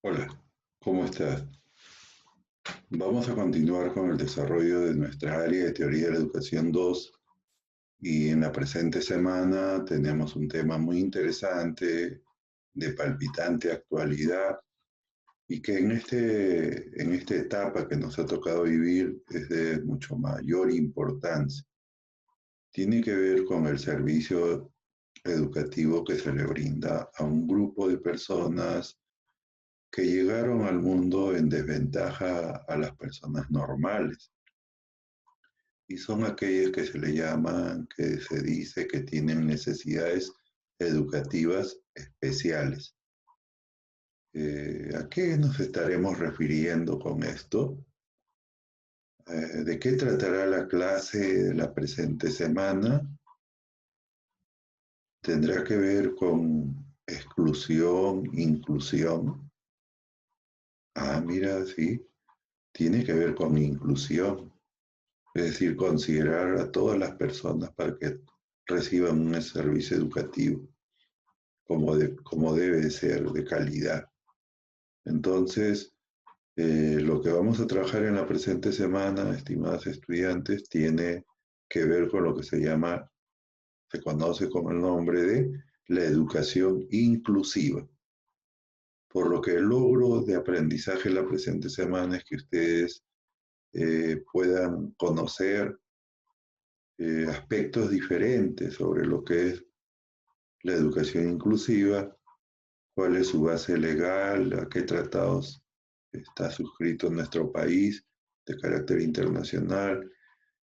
Hola, ¿cómo estás? Vamos a continuar con el desarrollo de nuestra área de teoría de la educación 2 y en la presente semana tenemos un tema muy interesante, de palpitante actualidad y que en esta etapa que nos ha tocado vivir es de mucho mayor importancia. Tiene que ver con el servicio educativo que se le brinda a un grupo de personas que llegaron al mundo en desventaja a las personas normales y son aquellas que se le llaman, que se dice que tienen necesidades educativas especiales. ¿A qué nos estaremos refiriendo con esto? ¿De qué tratará la clase de la presente semana? ¿Tendrá que ver con exclusión, inclusión? Ah, mira, sí, tiene que ver con inclusión. Es decir, considerar a todas las personas para que reciban un servicio educativo como debe ser, de calidad. Entonces, lo que vamos a trabajar en la presente semana, estimados estudiantes, tiene que ver con lo que se conoce como el nombre de la educación inclusiva. Por lo que el logro de aprendizaje en la presente semana es que ustedes puedan conocer aspectos diferentes sobre lo que es la educación inclusiva, cuál es su base legal, a qué tratados está suscrito en nuestro país de carácter internacional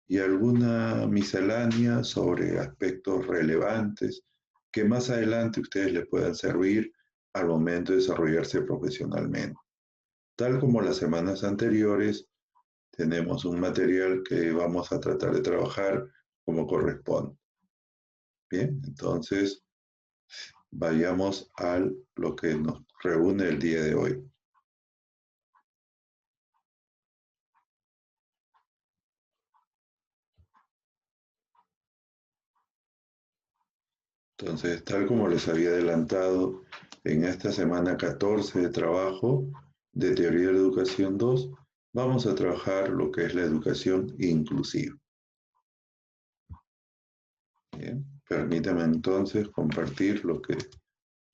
y alguna miscelánea sobre aspectos relevantes que más adelante ustedes les puedan servir al momento de desarrollarse profesionalmente. Tal como las semanas anteriores, tenemos un material que vamos a tratar de trabajar como corresponde. Bien, entonces vayamos a lo que nos reúne el día de hoy. Entonces, tal como les había adelantado, en esta semana 14 de trabajo de Teoría de la Educación 2, vamos a trabajar lo que es la educación inclusiva. Bien, permítame entonces compartir lo que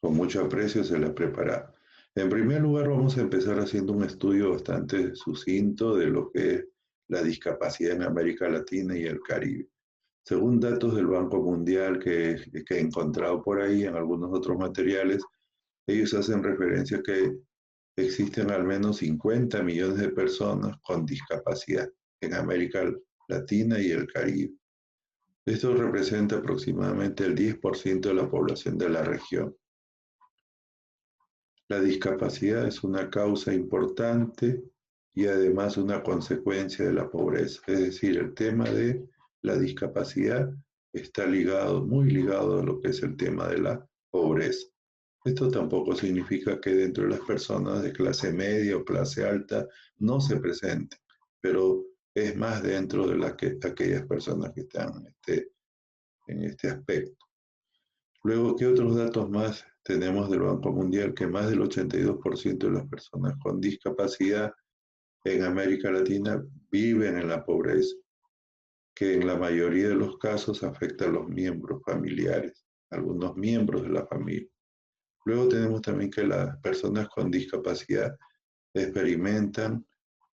con mucho aprecio se les prepara. En primer lugar, vamos a empezar haciendo un estudio bastante sucinto de lo que es la discapacidad en América Latina y el Caribe. Según datos del Banco Mundial que he encontrado por ahí en algunos otros materiales, ellos hacen referencia a que existen al menos 50 millones de personas con discapacidad en América Latina y el Caribe. Esto representa aproximadamente el 10% de la población de la región. La discapacidad es una causa importante y además una consecuencia de la pobreza. Es decir, el tema de la discapacidad está ligado, muy ligado a lo que es el tema de la pobreza. Esto tampoco significa que dentro de las personas de clase media o clase alta no se presente, pero es más dentro de aquellas personas que están en este aspecto. Luego, ¿qué otros datos más tenemos del Banco Mundial? Que más del 82% de las personas con discapacidad en América Latina viven en la pobreza, que en la mayoría de los casos afecta a los miembros familiares, algunos miembros de la familia. Luego tenemos también que las personas con discapacidad experimentan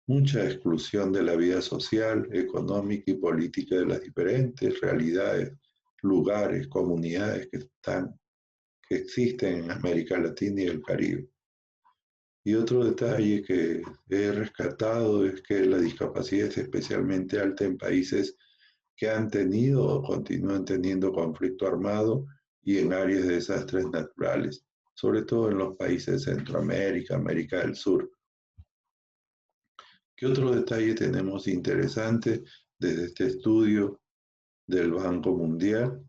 mucha exclusión de la vida social, económica y política de las diferentes realidades, lugares, comunidades que existen en América Latina y el Caribe. Y otro detalle que he rescatado es que la discapacidad es especialmente alta en países que han tenido o continúan teniendo conflicto armado y en áreas de desastres naturales, sobre todo en los países de Centroamérica, América del Sur. ¿Qué otro detalle tenemos interesante desde este estudio del Banco Mundial?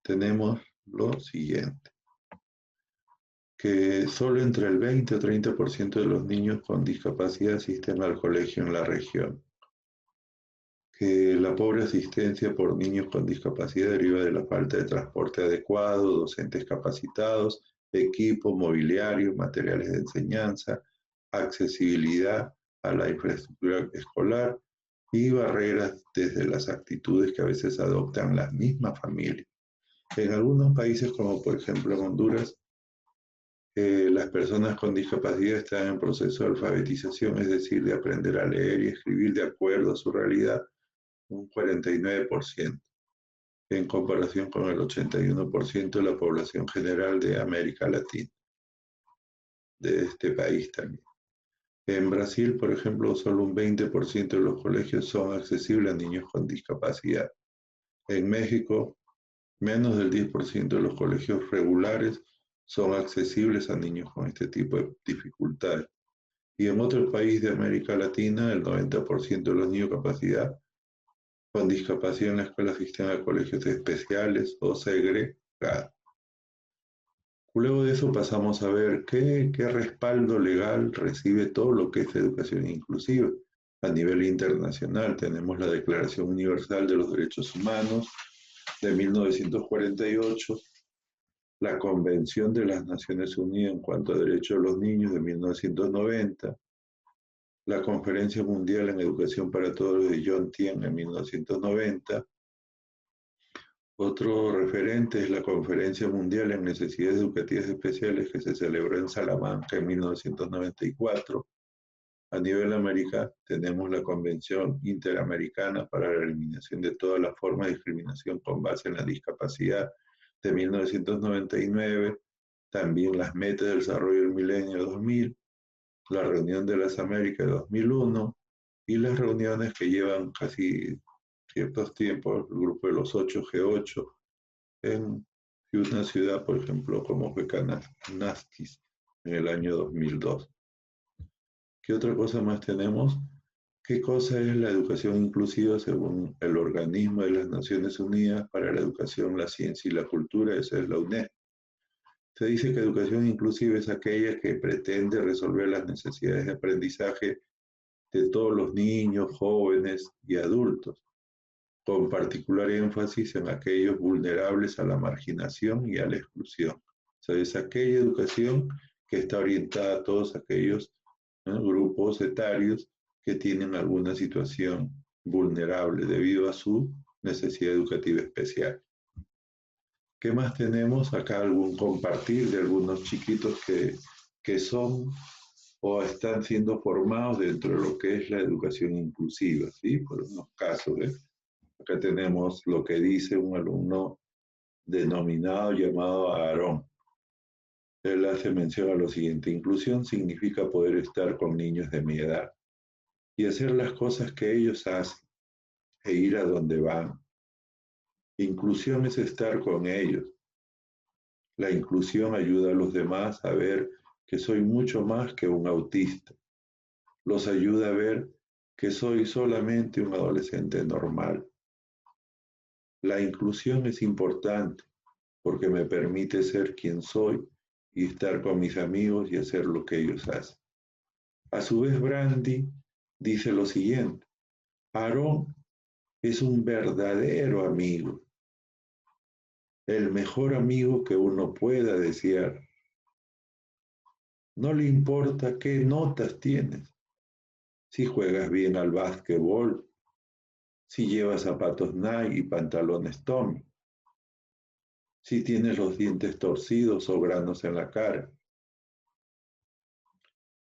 Tenemos lo siguiente, que solo entre el 20 o 30% de los niños con discapacidad asisten al colegio en la región, que la pobre asistencia por niños con discapacidad deriva de la falta de transporte adecuado, docentes capacitados equipo, mobiliario, materiales de enseñanza, accesibilidad a la infraestructura escolar y barreras desde las actitudes que a veces adoptan las mismas familias. En algunos países, como por ejemplo en Honduras, las personas con discapacidad están en proceso de alfabetización, es decir, de aprender a leer y escribir de acuerdo a su realidad, un 49%, en comparación con el 81% de la población general de América Latina, de este país también. En Brasil, por ejemplo, solo un 20% de los colegios son accesibles a niños con discapacidad. En México, menos del 10% de los colegios regulares son accesibles a niños con este tipo de dificultades. Y en otros países de América Latina, el 90% de los niños con discapacidad en la escuela asisten a colegios especiales o segregados. Luego de eso pasamos a ver qué respaldo legal recibe todo lo que es educación inclusiva. A nivel internacional tenemos la Declaración Universal de los Derechos Humanos de 1948, la Convención de las Naciones Unidas en cuanto a derechos de los niños de 1990, la Conferencia Mundial en Educación para Todos de John Tien en 1990. Otro referente es la Conferencia Mundial en Necesidades Educativas Especiales que se celebró en Salamanca en 1994. A nivel América tenemos la Convención Interamericana para la Eliminación de todas las formas de discriminación con base en la discapacidad de 1999, también las Metas del Desarrollo del Milenio 2000, la Reunión de las Américas de 2001 y las reuniones que llevan casi ciertos tiempos, el grupo de los 8 G8, en una ciudad, por ejemplo, como fue Canastis en el año 2002. ¿Qué otra cosa más tenemos? ¿Qué cosa es la educación inclusiva según el Organismo de las Naciones Unidas para la Educación, la Ciencia y la Cultura? Esa es la UNESCO. Se dice que educación inclusiva es aquella que pretende resolver las necesidades de aprendizaje de todos los niños, jóvenes y adultos, con particular énfasis en aquellos vulnerables a la marginación y a la exclusión. O sea, es aquella educación que está orientada a todos aquellos grupos etarios que tienen alguna situación vulnerable debido a su necesidad educativa especial. ¿Qué más tenemos? Acá algún compartir de algunos chiquitos que son o están siendo formados dentro de lo que es la educación inclusiva, ¿sí? Por unos casos, ¿eh? Acá tenemos lo que dice un alumno denominado llamado Aarón. Él hace mención a lo siguiente: inclusión significa poder estar con niños de mi edad y hacer las cosas que ellos hacen e ir a donde van. Inclusión es estar con ellos. La inclusión ayuda a los demás a ver que soy mucho más que un autista. Los ayuda a ver que soy solamente un adolescente normal. La inclusión es importante porque me permite ser quien soy y estar con mis amigos y hacer lo que ellos hacen. A su vez, Brandy dice lo siguiente: Aarón es un verdadero amigo, el mejor amigo que uno pueda desear. No le importa qué notas tienes, si juegas bien al básquetbol, si llevas zapatos Nike y pantalones Tommy, si tienes los dientes torcidos o granos en la cara.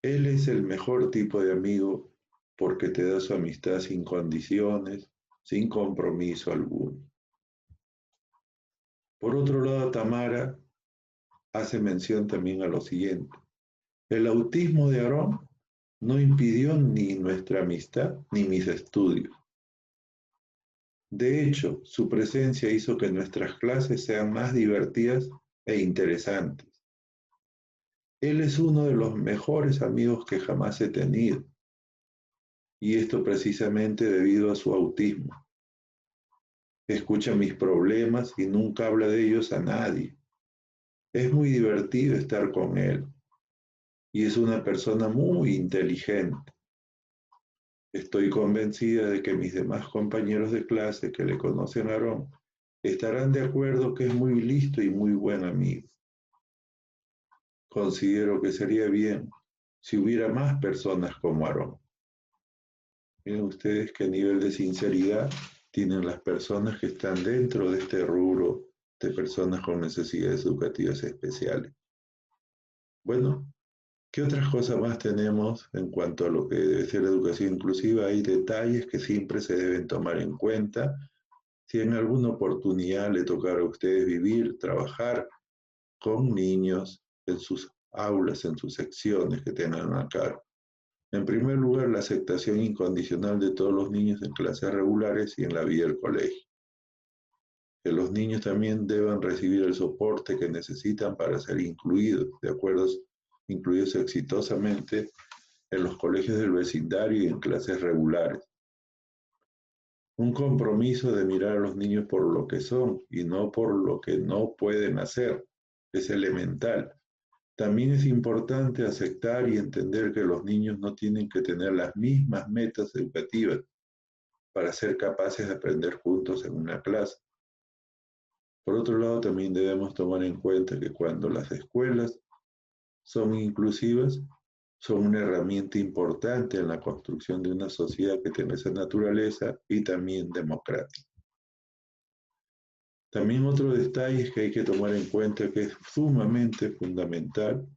Él es el mejor tipo de amigo porque te da su amistad sin condiciones, sin compromiso alguno. Por otro lado, Tamara hace mención también a lo siguiente: el autismo de Aarón no impidió ni nuestra amistad ni mis estudios. De hecho, su presencia hizo que nuestras clases sean más divertidas e interesantes. Él es uno de los mejores amigos que jamás he tenido, y esto precisamente debido a su autismo. Escucha mis problemas y nunca habla de ellos a nadie. Es muy divertido estar con él, y es una persona muy inteligente. Estoy convencida de que mis demás compañeros de clase que le conocen a Aarón estarán de acuerdo que es muy listo y muy buen amigo. considero que sería bien si hubiera más personas como Aarón. Miren ustedes qué nivel de sinceridad tienen las personas que están dentro de este rubro de personas con necesidades educativas especiales. Bueno, ¿qué otras cosas más tenemos en cuanto a lo que debe ser educación inclusiva? Hay detalles que siempre se deben tomar en cuenta. Si en alguna oportunidad le tocará a ustedes vivir, trabajar con niños en sus aulas, en sus secciones que tengan a cargo. En primer lugar, la aceptación incondicional de todos los niños en clases regulares y en la vida del colegio. Que los niños también deban recibir el soporte que necesitan para ser incluidos, incluidos exitosamente en los colegios del vecindario y en clases regulares. Un compromiso de mirar a los niños por lo que son y no por lo que no pueden hacer es elemental. También es importante aceptar y entender que los niños no tienen que tener las mismas metas educativas para ser capaces de aprender juntos en una clase. Por otro lado, también debemos tomar en cuenta que cuando las escuelas son inclusivas, son una herramienta importante en la construcción de una sociedad que tiene esa naturaleza y también democrática. También otro detalle es que hay que tomar en cuenta que es sumamente fundamental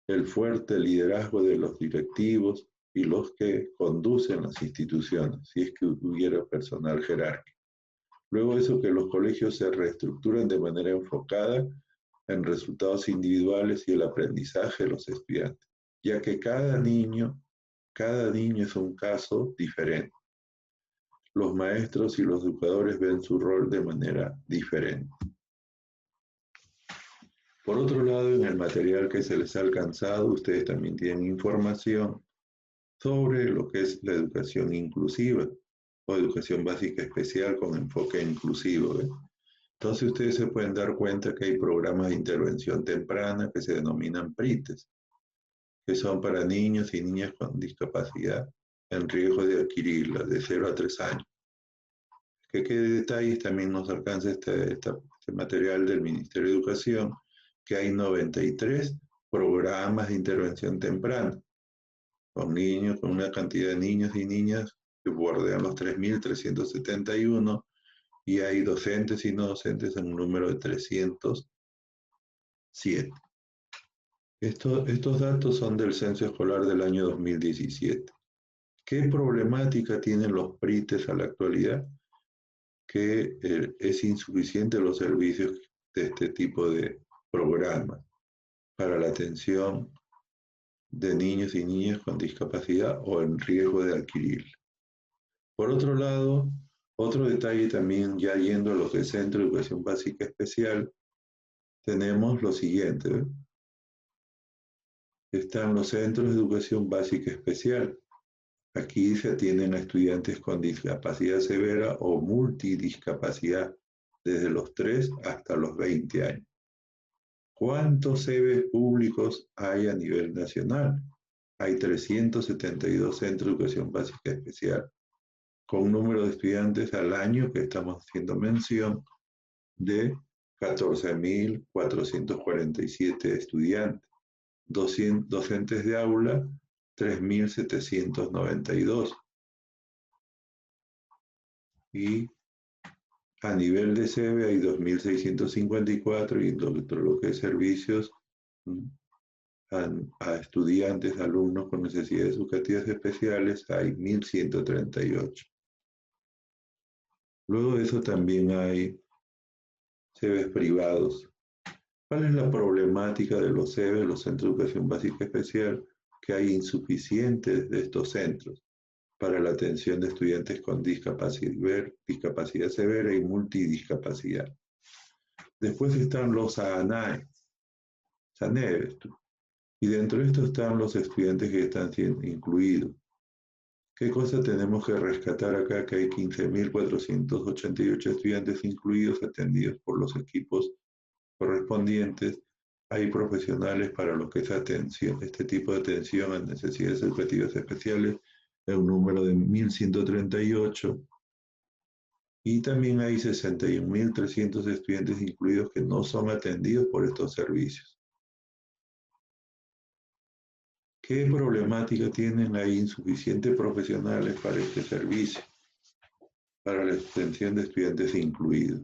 el fuerte liderazgo de los directivos y los que conducen las instituciones, si es que hubiera personal jerárquico. Luego de eso, que los colegios se reestructuran de manera enfocada en resultados individuales y el aprendizaje de los estudiantes, ya que cada niño es un caso diferente. Los maestros y los educadores ven su rol de manera diferente. Por otro lado, en el material que se les ha alcanzado, ustedes también tienen información sobre lo que es la educación inclusiva o educación básica especial con enfoque inclusivo. Entonces ustedes se pueden dar cuenta que hay programas de intervención temprana que se denominan PRITES, que son para niños y niñas con discapacidad en riesgo de adquirirla de 0 a 3 años. ¿Qué detalles también nos alcanza este material del Ministerio de Educación? Que hay 93 programas de intervención temprana con niños, con una cantidad de niños y niñas que bordean los 3.371 y hay docentes y no docentes en un número de 307. Estos datos son del censo escolar del año 2017. ¿Qué problemática tienen los PRITES a la actualidad? Que es insuficiente los servicios de este tipo de programas para la atención de niños y niñas con discapacidad o en riesgo de adquirirla. Por otro lado, otro detalle también, ya yendo a lo que es Centro de Educación Básica Especial, tenemos lo siguiente. Están los centros de educación básica especial. Aquí se atienden a estudiantes con discapacidad severa o multidiscapacidad desde los 3 hasta los 20 años. ¿Cuántos CEBES públicos hay a nivel nacional? Hay 372 centros de educación básica especial, con un número de estudiantes al año que estamos haciendo mención de 14.447 estudiantes, docentes de aula 3.792 y a nivel de SEBE hay 2.654 y dentro de lo que es servicios a estudiantes, alumnos con necesidades educativas especiales hay 1.138. Luego de eso también hay SEBES privados. ¿Cuál es la problemática de los SEBES, los Centros de Educación Básica Especial? Que hay insuficientes de estos centros para la atención de estudiantes con discapacidad severa y multidiscapacidad. Después están los SANAE, y dentro de esto están los estudiantes que están siendo incluidos. ¿Qué cosa tenemos que rescatar acá? Que hay 15.488 estudiantes incluidos, atendidos por los equipos correspondientes. Hay profesionales para lo que es atención, este tipo de atención a necesidades educativas especiales, en un número de 1.138. Y también hay 61.300 estudiantes incluidos que no son atendidos por estos servicios. ¿Qué problemática tienen? Hay insuficientes profesionales para este servicio, para la extensión de estudiantes incluidos.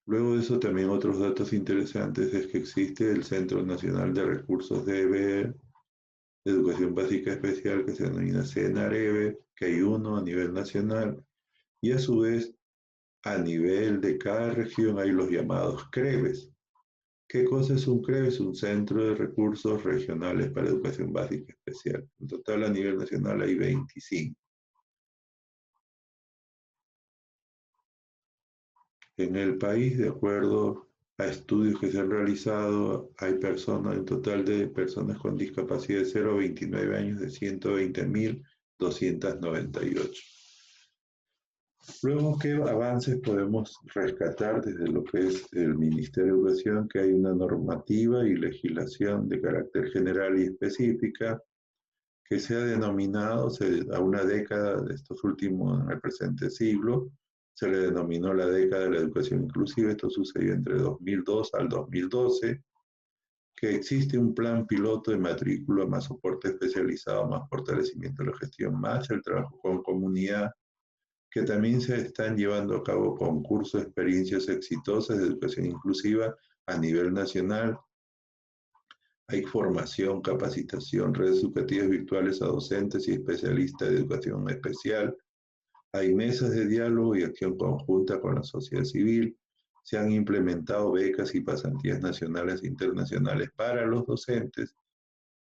Luego de eso, también otros datos interesantes es que existe el Centro Nacional de Recursos de Educación Básica Especial, que se denomina CENAREBE, que hay uno a nivel nacional, y a su vez, a nivel de cada región hay los llamados CREBES. ¿Qué cosa es un CREBES? Un Centro de Recursos Regionales para Educación Básica Especial. En total, a nivel nacional hay 25. En el país, de acuerdo a estudios que se han realizado, hay personas, en total de personas con discapacidad de 0 a 29 años de 120.298. Luego, ¿qué avances podemos rescatar desde lo que es el Ministerio de Educación? Que hay una normativa y legislación de carácter general y específica que se ha denominado a una década de estos últimos, en el presente siglo, se le denominó la década de la educación inclusiva. Esto sucedió entre 2002 al 2012, que existe un plan piloto de matrícula más soporte especializado, más fortalecimiento de la gestión, más el trabajo con comunidad, que también se están llevando a cabo concursos, experiencias exitosas de educación inclusiva a nivel nacional. Hay formación, capacitación, redes educativas virtuales a docentes y especialistas de educación especial. Hay mesas de diálogo y acción conjunta con la sociedad civil. Se han implementado becas y pasantías nacionales e internacionales para los docentes.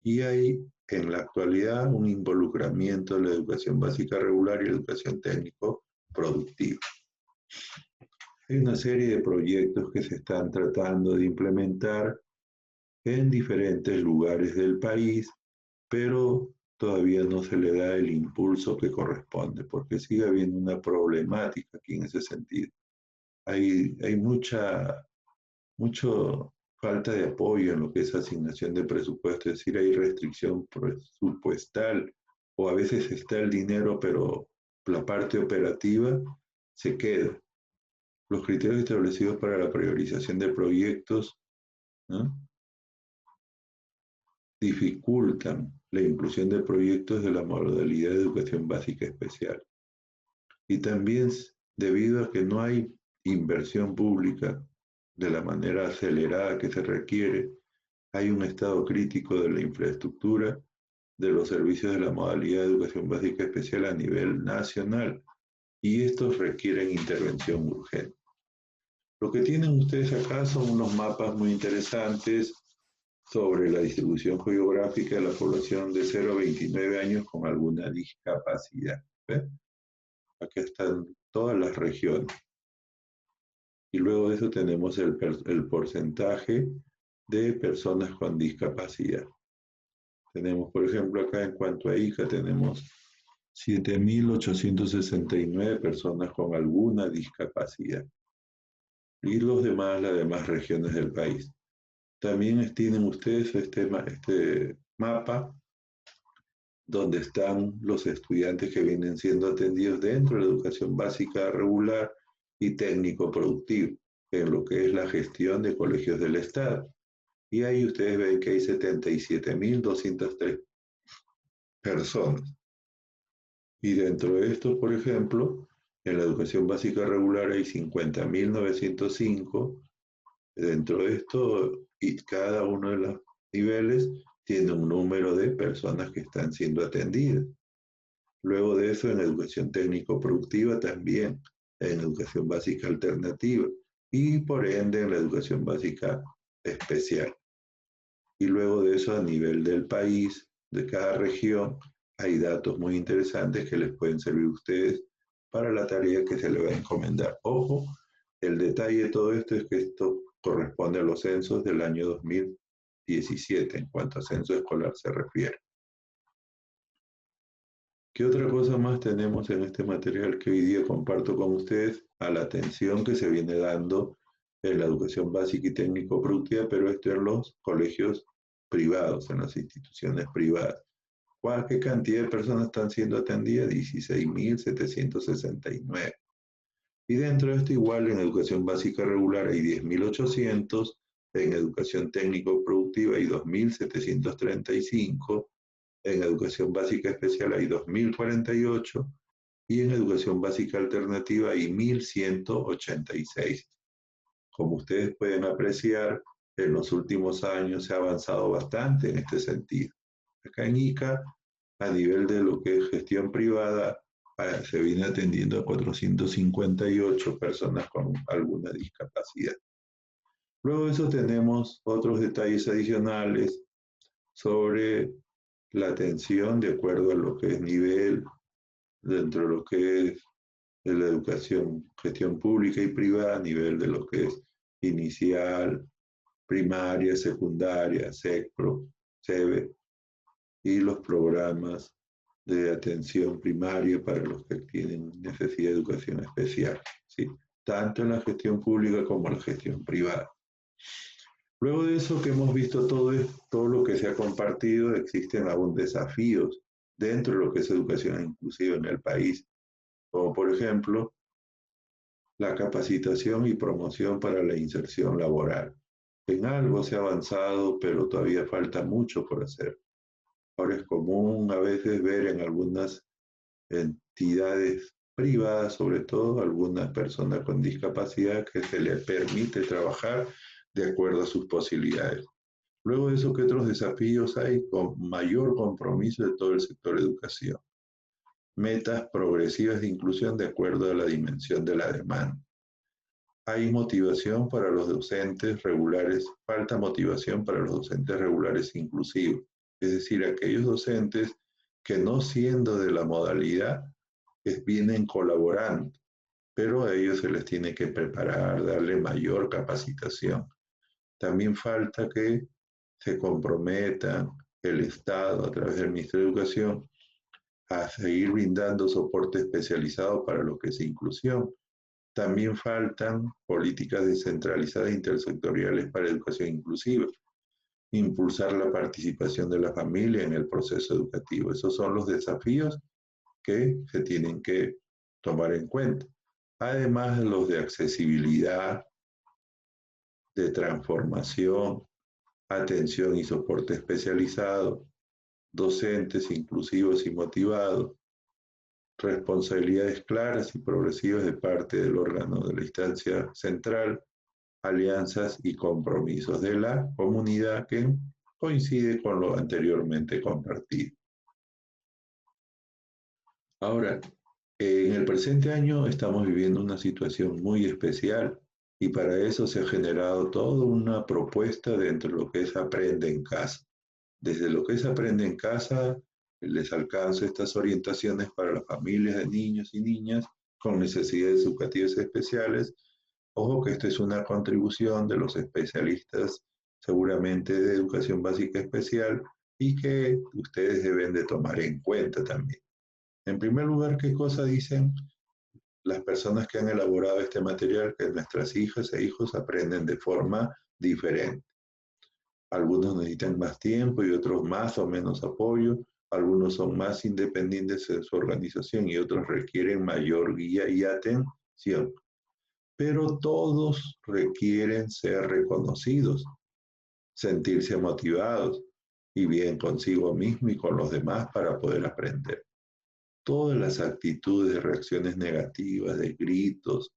Y hay en la actualidad un involucramiento de la educación básica regular y la educación técnico productiva. Hay una serie de proyectos que se están tratando de implementar en diferentes lugares del país, pero todavía no se le da el impulso que corresponde, porque sigue habiendo una problemática aquí en ese sentido. Hay mucha falta de apoyo en lo que es asignación de presupuesto, es decir, hay restricción presupuestal, o a veces está el dinero, pero la parte operativa se queda. Los criterios establecidos para la priorización de proyectos, ¿no?, dificultan la inclusión de proyectos de la modalidad de educación básica especial. Y también debido a que no hay inversión pública de la manera acelerada que se requiere, hay un estado crítico de la infraestructura de los servicios de la modalidad de educación básica especial a nivel nacional, y estos requieren intervención urgente. Lo que tienen ustedes acá son unos mapas muy interesantes sobre la distribución geográfica de la población de 0 a 29 años con alguna discapacidad. ¿Ves? Aquí están todas las regiones. Y luego de eso tenemos el porcentaje de personas con discapacidad. Tenemos, por ejemplo, acá en cuanto a hija, tenemos 7.869 personas con alguna discapacidad. Y los demás, las demás regiones del país. También tienen ustedes este mapa donde están los estudiantes que vienen siendo atendidos dentro de la educación básica regular y técnico productivo, en lo que es la gestión de colegios del Estado. Y ahí ustedes ven que hay 77.203 personas. Y dentro de esto, por ejemplo, en la educación básica regular hay 50.905. Dentro de esto, y cada uno de los niveles tiene un número de personas que están siendo atendidas. Luego de eso, en educación técnico-productiva también, en educación básica alternativa y por ende en la educación básica especial. Y luego de eso, a nivel del país, de cada región, hay datos muy interesantes que les pueden servir a ustedes para la tarea que se les va a encomendar. Ojo, el detalle de todo esto es que esto corresponde a los censos del año 2017 en cuanto a censo escolar se refiere. ¿Qué otra cosa más tenemos en este material que hoy día comparto con ustedes? A la atención que se viene dando en la educación básica y técnico-productiva, pero esto en los colegios privados, en las instituciones privadas. ¿Qué cantidad de personas están siendo atendidas? 16.769. Y dentro de esto igual en educación básica regular hay 10.800, en educación técnico-productiva hay 2.735, en educación básica especial hay 2.048 y en educación básica alternativa hay 1.186. Como ustedes pueden apreciar, en los últimos años se ha avanzado bastante en este sentido. Acá en ICA, a nivel de lo que es gestión privada, se viene atendiendo a 458 personas con alguna discapacidad. Luego de eso tenemos otros detalles adicionales sobre la atención de acuerdo a lo que es nivel, dentro de lo que es de la educación, gestión pública y privada, a nivel de lo que es inicial, primaria, secundaria, SECPRO, SEBE, y los programas de atención primaria para los que tienen necesidad de educación especial, ¿sí? Tanto en la gestión pública como en la gestión privada. Luego de eso que hemos visto todo lo que se ha compartido, existen aún desafíos dentro de lo que es educación inclusiva en el país, como por ejemplo la capacitación y promoción para la inserción laboral. En algo se ha avanzado, pero todavía falta mucho por hacer. Ahora es común a veces ver en algunas entidades privadas, sobre todo algunas personas con discapacidad, que se les permite trabajar de acuerdo a sus posibilidades. Luego de eso, ¿qué otros desafíos hay con mayor compromiso de todo el sector de educación? Metas progresivas de inclusión de acuerdo a la dimensión de la demanda. Hay motivación para los docentes regulares, falta motivación para los docentes regulares inclusivos, es decir, aquellos docentes que no siendo de la modalidad, vienen colaborando, pero a ellos se les tiene que preparar, darle mayor capacitación. También falta que se comprometan el Estado a través del Ministerio de Educación a seguir brindando soporte especializado para lo que es inclusión. También faltan políticas descentralizadas e intersectoriales para educación inclusiva. Impulsar la participación de la familia en el proceso educativo. Esos son los desafíos que se tienen que tomar en cuenta. Además, los de accesibilidad, de transformación, atención y soporte especializado, docentes inclusivos y motivados, responsabilidades claras y progresivas de parte del órgano de la instancia central, alianzas y compromisos de la comunidad que coincide con lo anteriormente compartido. Ahora, en el presente año estamos viviendo una situación muy especial y para eso se ha generado toda una propuesta dentro de lo que es Aprende en Casa. Desde lo que es Aprende en Casa, les alcanzo estas orientaciones para las familias de niños y niñas con necesidades educativas especiales. Ojo que esta es una contribución de los especialistas seguramente de educación básica especial y que ustedes deben de tomar en cuenta también. En primer lugar, ¿qué cosa dicen las personas que han elaborado este material? Que nuestras hijas e hijos aprenden de forma diferente. Algunos necesitan más tiempo y otros más o menos apoyo. Algunos son más independientes en su organización y otros requieren mayor guía y atención. Pero todos requieren ser reconocidos, sentirse motivados y bien consigo mismo y con los demás para poder aprender. Todas las actitudes de reacciones negativas, de gritos,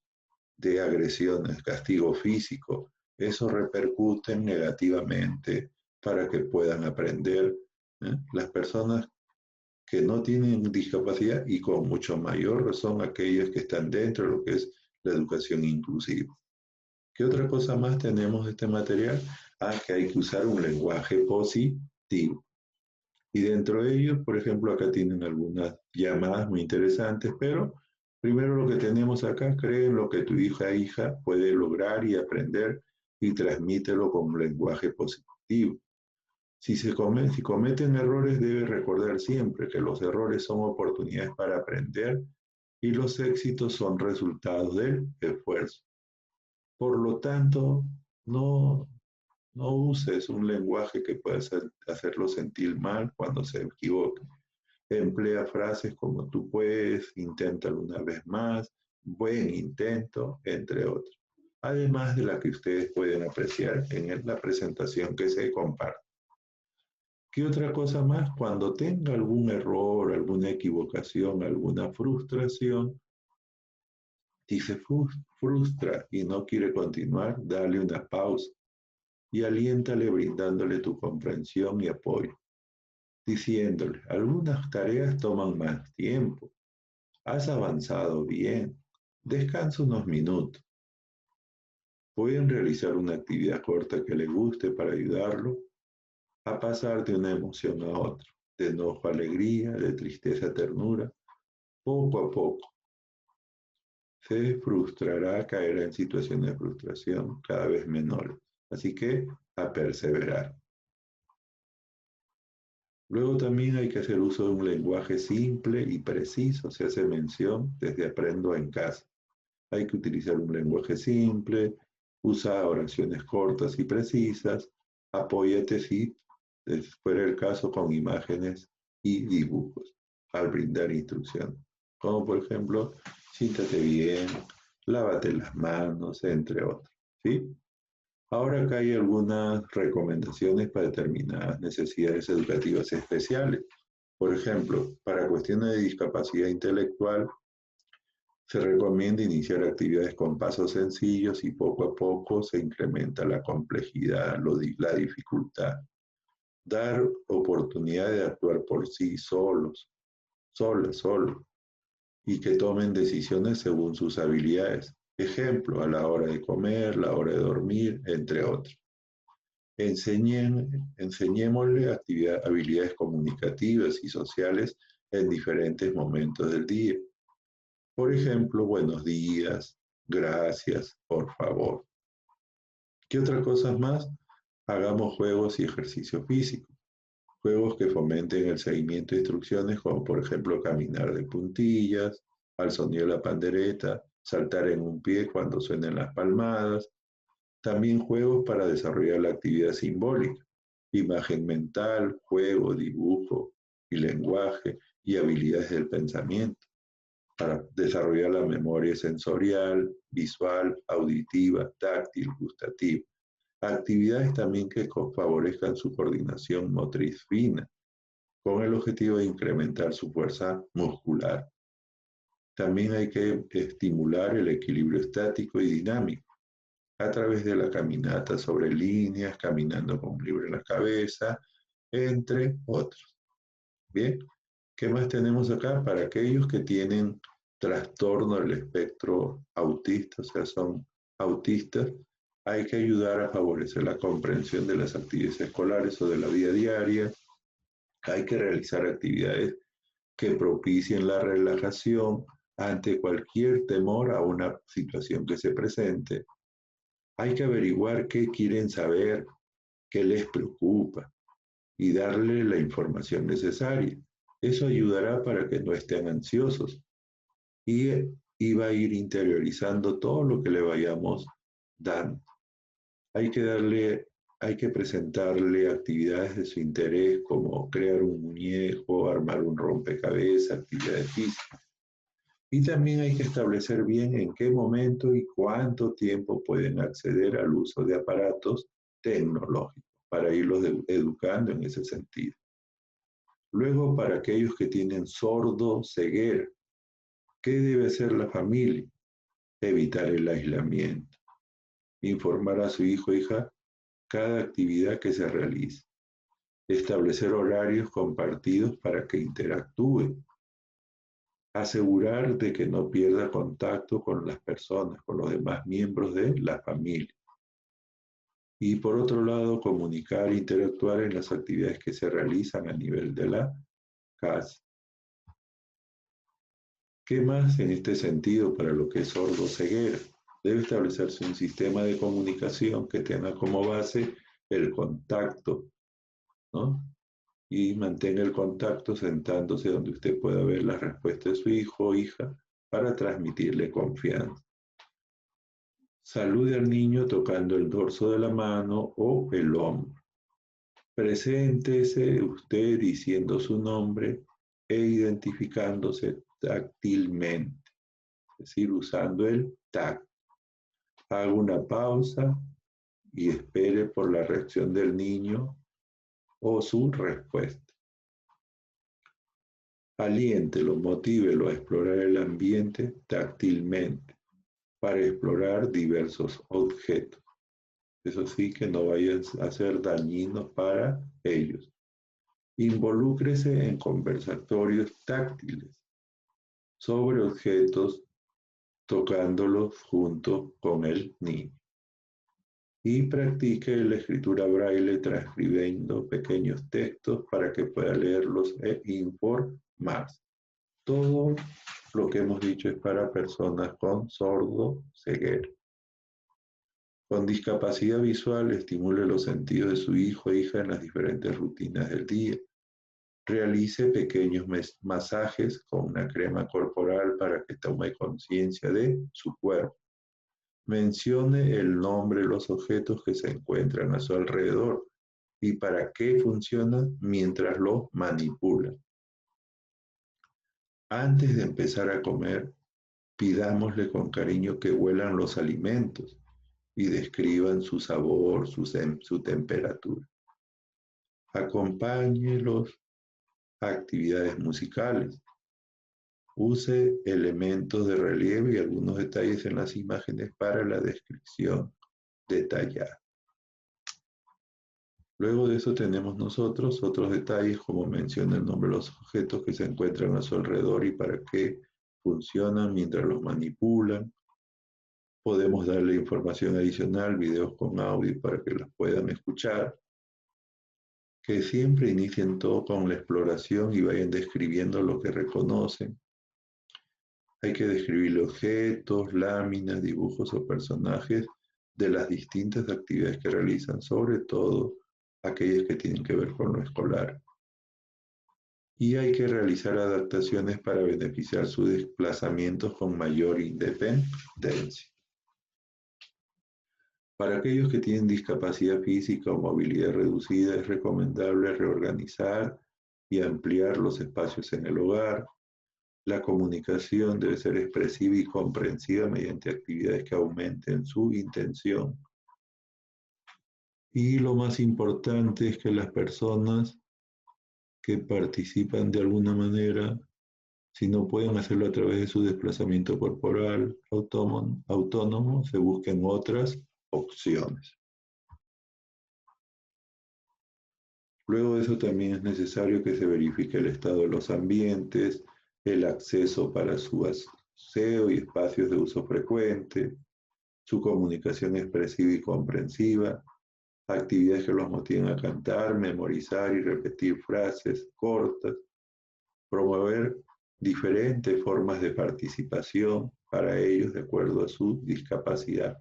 de agresiones, castigo físico, eso repercute negativamente para que puedan aprender, ¿eh? Las personas que no tienen discapacidad y con mucho mayor razón aquellas que están dentro de lo que es la educación inclusiva. ¿Qué otra cosa más tenemos de este material? Que hay que usar un lenguaje positivo. Y dentro de ellos, por ejemplo, acá tienen algunas llamadas muy interesantes, pero primero lo que tenemos acá, cree en lo que tu hija puede lograr y aprender y transmítelo con un lenguaje positivo. Si cometen errores, debe recordar siempre que los errores son oportunidades para aprender y los éxitos son resultados del esfuerzo. Por lo tanto, no uses un lenguaje que pueda hacerlo sentir mal cuando se equivoque. Emplea frases como tú puedes, inténtalo una vez más, buen intento, entre otros. además de la que ustedes pueden apreciar en la presentación que se comparte. ¿Qué otra cosa más? Cuando tenga algún error, alguna equivocación, alguna frustración, si se frustra y no quiere continuar, dale una pausa y aliéntale brindándole tu comprensión y apoyo, diciéndole, algunas tareas toman más tiempo, has avanzado bien, descansa unos minutos. Pueden realizar una actividad corta que le guste para ayudarlo a pasar de una emoción a otra, de enojo a alegría, de tristeza a ternura, poco a poco. Se frustrará, caerá en situaciones de frustración cada vez menores. Así que a perseverar. Luego también hay que hacer uso de un lenguaje simple y preciso. Se hace mención desde Aprendo en Casa. Hay que utilizar un lenguaje simple, usa oraciones cortas y precisas, apóyate si fuera el caso con imágenes y dibujos al brindar instrucción. Como por ejemplo, siéntate bien, lávate las manos, entre otros. ¿Sí? Ahora acá hay algunas recomendaciones para determinadas necesidades educativas especiales. Por ejemplo, para cuestiones de discapacidad intelectual, se recomienda iniciar actividades con pasos sencillos y poco a poco se incrementa la complejidad, la dificultad. Dar oportunidad de actuar por sí solos, solo, y que tomen decisiones según sus habilidades. Ejemplo, a la hora de comer, la hora de dormir, entre otros. Enseñémosle habilidades comunicativas y sociales en diferentes momentos del día. Por ejemplo, buenos días, gracias, por favor. ¿Qué otras cosas más? Hagamos juegos y ejercicio físico. Juegos que fomenten el seguimiento de instrucciones, como por ejemplo caminar de puntillas, al sonido de la pandereta, saltar en un pie cuando suenen las palmadas. También juegos para desarrollar la actividad simbólica, imagen mental, juego, dibujo y lenguaje y habilidades del pensamiento, para desarrollar la memoria sensorial, visual, auditiva, táctil, gustativa. Actividades también que favorezcan su coordinación motriz fina, con el objetivo de incrementar su fuerza muscular. También hay que estimular el equilibrio estático y dinámico a través de la caminata sobre líneas, caminando con un libro en la cabeza, entre otros. Bien, ¿qué más tenemos acá? Para aquellos que tienen trastorno del espectro autista, o sea, son autistas, hay que ayudar a favorecer la comprensión de las actividades escolares o de la vida diaria. Hay que realizar actividades que propicien la relajación ante cualquier temor a una situación que se presente. Hay que averiguar qué quieren saber, qué les preocupa y darle la información necesaria. Eso ayudará para que no estén ansiosos y va a ir interiorizando todo lo que le vayamos dando. Hay que presentarle actividades de su interés como crear un muñeco, armar un rompecabezas, actividades físicas. Y también hay que establecer bien en qué momento y cuánto tiempo pueden acceder al uso de aparatos tecnológicos para irlos educando en ese sentido. Luego, para aquellos que tienen ceguera, ¿qué debe hacer la familia? Evitar el aislamiento, informar a su hijo o hija cada actividad que se realice, establecer horarios compartidos para que interactúen, asegurar de que no pierda contacto con las personas, con los demás miembros de la familia. Y por otro lado, comunicar e interactuar en las actividades que se realizan a nivel de la casa. ¿Qué más en este sentido para lo que es sordo-ceguera? Debe establecerse un sistema de comunicación que tenga como base el contacto, ¿no? Y mantenga el contacto sentándose donde usted pueda ver la respuesta de su hijo o hija para transmitirle confianza. Salude al niño tocando el dorso de la mano o el hombro. Preséntese usted diciendo su nombre e identificándose táctilmente, es decir, usando el tacto. Haga una pausa y espere por la reacción del niño o su respuesta. Aliéntelo, motívelo a explorar el ambiente táctilmente para explorar diversos objetos. Eso sí, que no vayan a ser dañinos para ellos. Involúcrese en conversatorios táctiles sobre objetos, tocándolos junto con el niño. Y practique la escritura braille transcribiendo pequeños textos para que pueda leerlos e informarse. Todo lo que hemos dicho es para personas con sordo-ceguera. Con discapacidad visual, estimule los sentidos de su hijo e hija en las diferentes rutinas del día. Realice pequeños masajes con una crema corporal para que tome conciencia de su cuerpo. Mencione el nombre de los objetos que se encuentran a su alrededor y para qué funcionan mientras los manipula. Antes de empezar a comer, pidámosle con cariño que huelan los alimentos y describan su sabor, su temperatura. Acompáñelos a actividades musicales. Use elementos de relieve y algunos detalles en las imágenes para la descripción detallada. Luego de eso tenemos nosotros otros detalles como menciona el nombre de los objetos que se encuentran a su alrededor y para qué funcionan mientras los manipulan. Podemos darle información adicional, videos con audio para que los puedan escuchar. Que siempre inicien todo con la exploración y vayan describiendo lo que reconocen. Hay que describir objetos, láminas, dibujos o personajes de las distintas actividades que realizan, sobre todo aquellas que tienen que ver con lo escolar. Y hay que realizar adaptaciones para beneficiar sus desplazamientos con mayor independencia. Para aquellos que tienen discapacidad física o movilidad reducida, es recomendable reorganizar y ampliar los espacios en el hogar. La comunicación debe ser expresiva y comprensiva mediante actividades que aumenten su intención. Y lo más importante es que las personas que participan de alguna manera, si no pueden hacerlo a través de su desplazamiento corporal autónomo, se busquen otras opciones. Luego de eso también es necesario que se verifique el estado de los ambientes, el acceso para su aseo y espacios de uso frecuente, su comunicación expresiva y comprensiva, actividades que los motiven a cantar, memorizar y repetir frases cortas, promover diferentes formas de participación para ellos de acuerdo a su discapacidad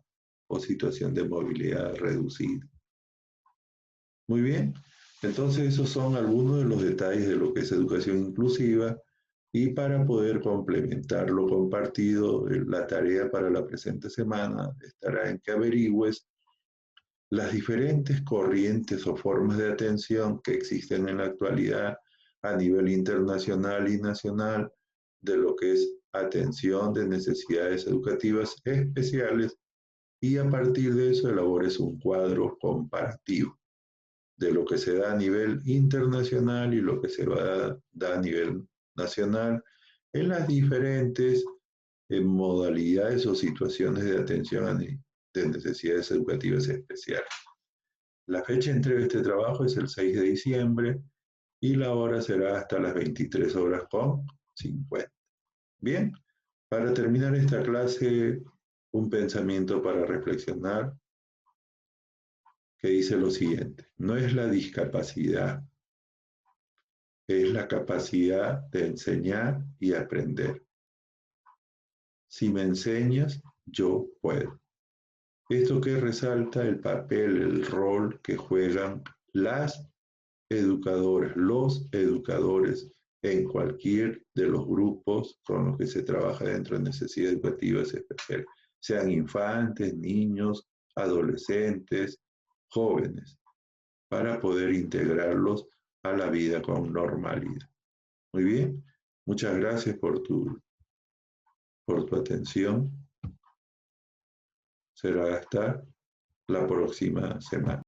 o situación de movilidad reducida. Muy bien, entonces esos son algunos de los detalles de lo que es educación inclusiva y para poder complementar lo compartido, la tarea para la presente semana estará en que averigües las diferentes corrientes o formas de atención que existen en la actualidad a nivel internacional y nacional de lo que es atención de necesidades educativas especiales y a partir de eso elabores un cuadro comparativo de lo que se da a nivel internacional y lo que se da a nivel nacional en las diferentes modalidades o situaciones de atención de necesidades educativas especiales. La fecha de entrega de este trabajo es el 6 de diciembre y la hora será hasta las 23:50. Bien, para terminar esta clase, un pensamiento para reflexionar que dice lo siguiente: no es la discapacidad, es la capacidad de enseñar y aprender. Si me enseñas, yo puedo. Esto que resalta el papel, el rol que juegan las educadoras, los educadores en cualquier de los grupos con los que se trabaja dentro de necesidades educativas especiales, sean infantes, niños, adolescentes, jóvenes, para poder integrarlos a la vida con normalidad. Muy bien, muchas gracias por tu atención. Será hasta la próxima semana.